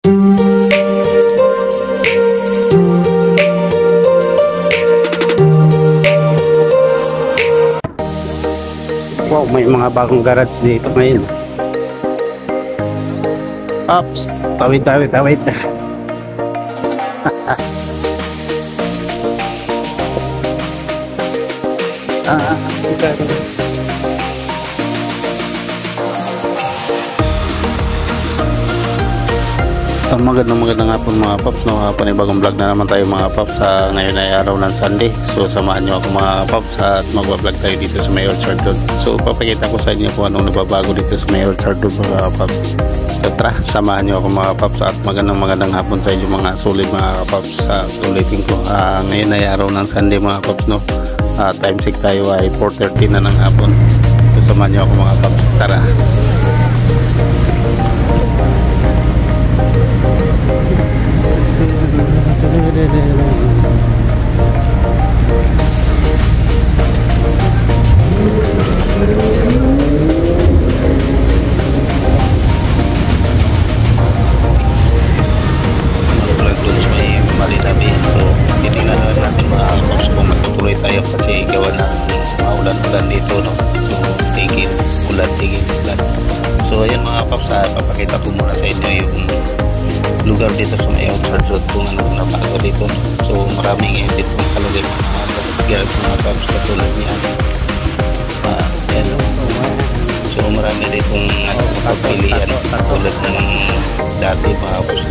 Wow, may mga bagong garage dito ngayon. Ops, tawid. Magandang hapon mga paps, no? Panibagong vlog na naman tayo mga paps. Ngayon ay araw ng Sunday, so samahan nyo ako mga paps at magbablog tayo dito sa May Orchard Road. So papakita ko sa inyo kung anong nababago dito sa May Orchard Road mga paps. So tara, samahan nyo ako mga paps at magandang hapon sa inyo mga solid mga paps. Ulitin ko, ngayon ay araw ng Sunday mga paps, no? Time check tayo ay 4:30 na ng hapon. So samahan nyo ako mga paps, tara. Tayo kasi gawa ng maulan-ulan dito, no? So tigil ulan. So ayan mga paps, papakita ko muna sa inyo yung lugar dito sa May Orchard Road kung ano nabago dito, no? So maraming edit ng kalagay mga paps katulad niyan. Ayan, no? So marami ditong pagpilian tulad ng dati mga paps.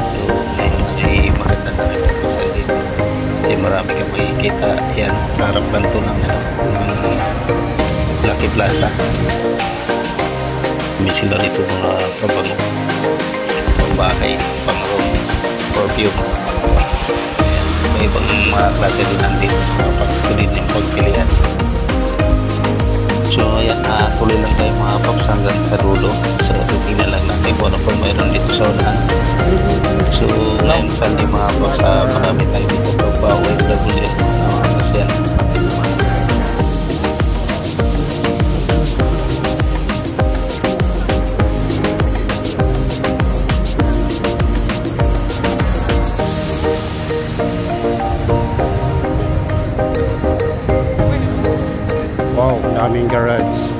So ngayon ay maganda na rin ito sa dito. Marami kang makikita yan sa harap kanto ng Lucky Plaza. May sila dito mga pabango, pambahay, pang-room, perfume. May ibang mga klase din nandito pagpilin yung pagpilian. So ayan, tuloy lang tayo mga paps hanggang sa dulo. So titignan lang natin kung ano pang mayroon dito sa unahan. So ngayon Sunday mga paps, marami tayo dito pagpaway WC mga masyan. Wow, daming garage.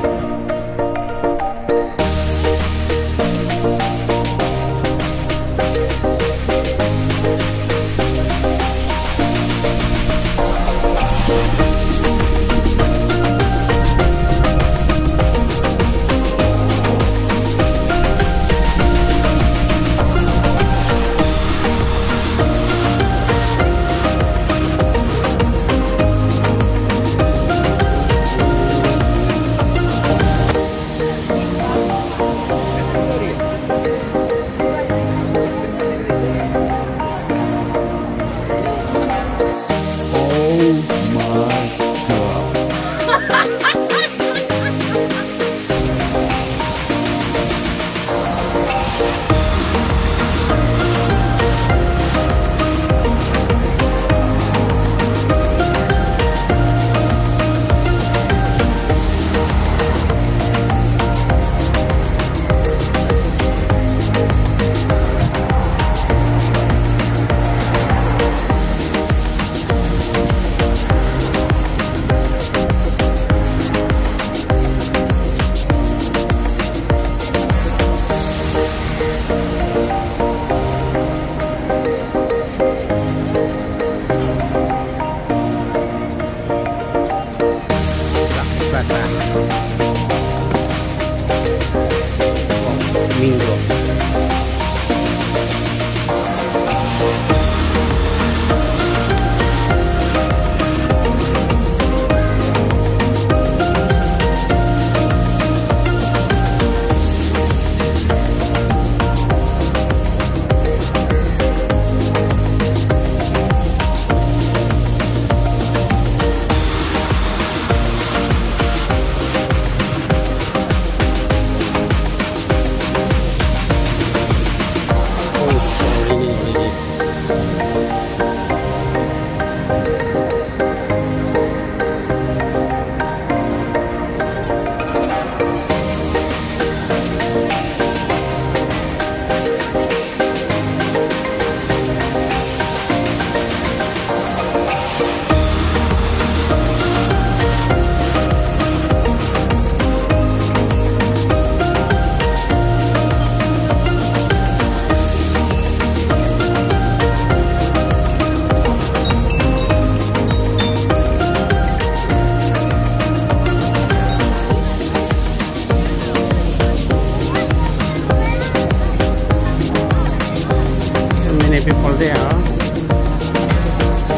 people there, huh?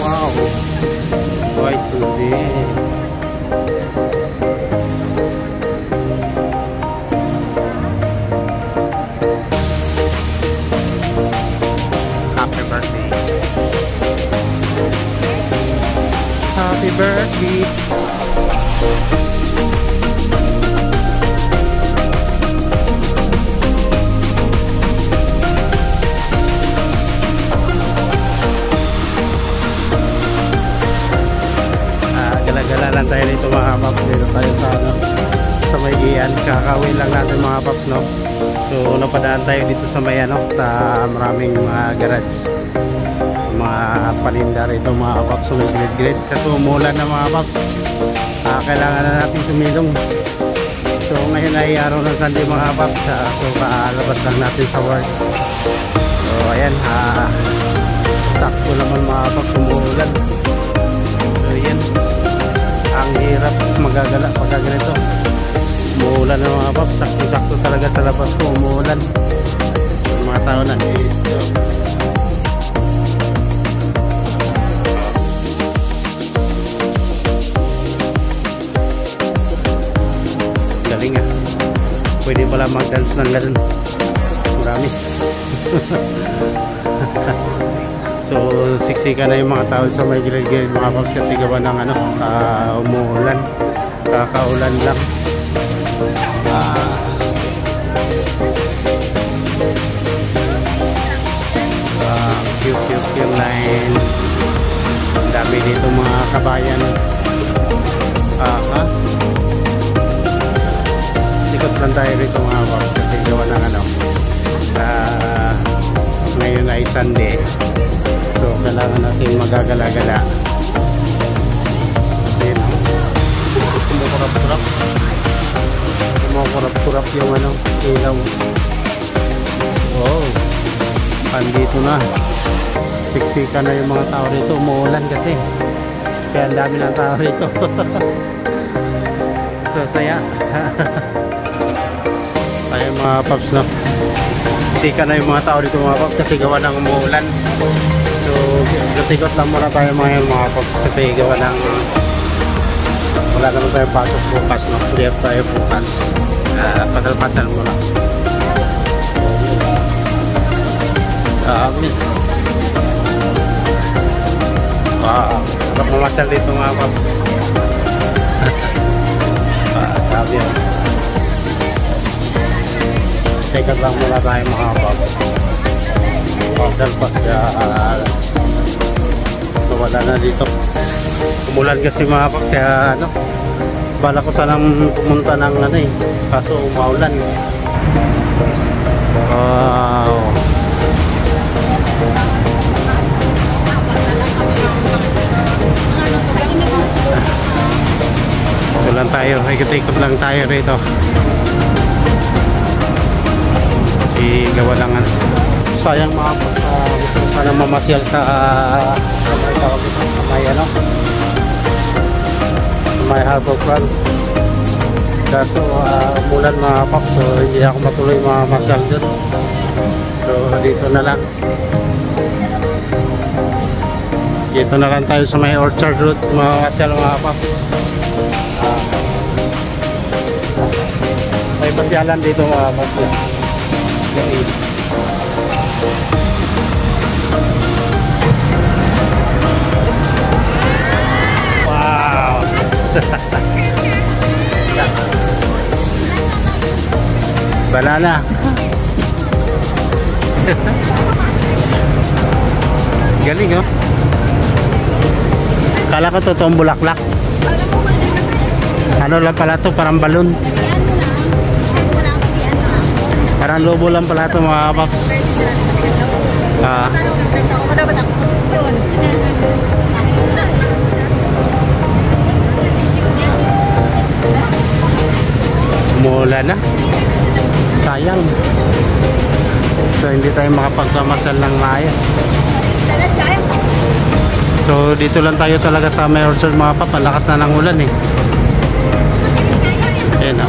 Wow. Why today? Happy birthday. Happy birthday. Gala-gala lang tayo dito mga paps. Dito tayo sa ano, sa may iyan. Kakawin lang natin mga paps, no? So napadaan tayo dito sa may ano, sa maraming mga garage, mga paninda rito mga paps. So may grid kasi umulan na mga paps. Kailangan na natin sumilong. So ngayon ay araw ng Sunday mga paps. So kalabas lang natin sa work. So ayan, sakto naman mga paps, umuulan. So ayan, ang hirap magagala pagka ganito. Umuulan na mga paps, sakto-sakto talaga sa labas ko, umuulan. Yung mga tao na dito. Galing ah. Pwede pala mag-dance ng ganun. Marami. So siksika na yung mga tao sa may gilid-gilid mga paps kasi gawa ng ano, umuulan, kakaulan lang. Cute yung line. Ang dami dito mga kabayan. Sikot lang tayo rito mga paps kasi gawa ng ano, ngayon ay Sunday. So kailangan natin magagala-gala. Ayan, kumukurap-kurap yung ano, ilaw. Oh, pandito na, siksika na yung mga tao rito. Umuulan kasi kaya ang dami ng tao rito. So saya. Tayo mga paps, no? Sika na yung mga tao dito mga paps kasi gawa ng umuulan. So gatikot lang muna tayo mga paps kasi gawa ng wala naman tayo pasok bukas, no? Hindi tayo bukas. Padalpasan muna. Harap mamasal dito mga paps. Grabe yan. Tikat lang muna tayo mga paps. Padalpas wala na dito. Umulan kasi mga paps kaya ano, bala ko sanang pumunta ng ano eh, kaso umaulan. Wow. Ito lang tayo, ikot-ikot lang tayo rito. Gawa lang ano. Sayang mga gusto ko sana mamasyal sa may ano, may Harbourfront. Kaso umulan mga paps, so hindi ako matuloy mamasyal dun. So dito na lang. Dito na lang tayo sa may Orchard Road mamasyal mga paps. May pasyalan dito mga paps. Wow. Banana. Galing oh. Kala ko totoong bulaklak. Ano lang pala to, parang balon. Parang lobo lang pala ito mga paps. Umulan na. Sayang. So hindi tayo makapagkamasal ng maayos. So dito lang tayo talaga sa may Orchard mga paps. Ang lakas na ng ulan eh. Ayan o.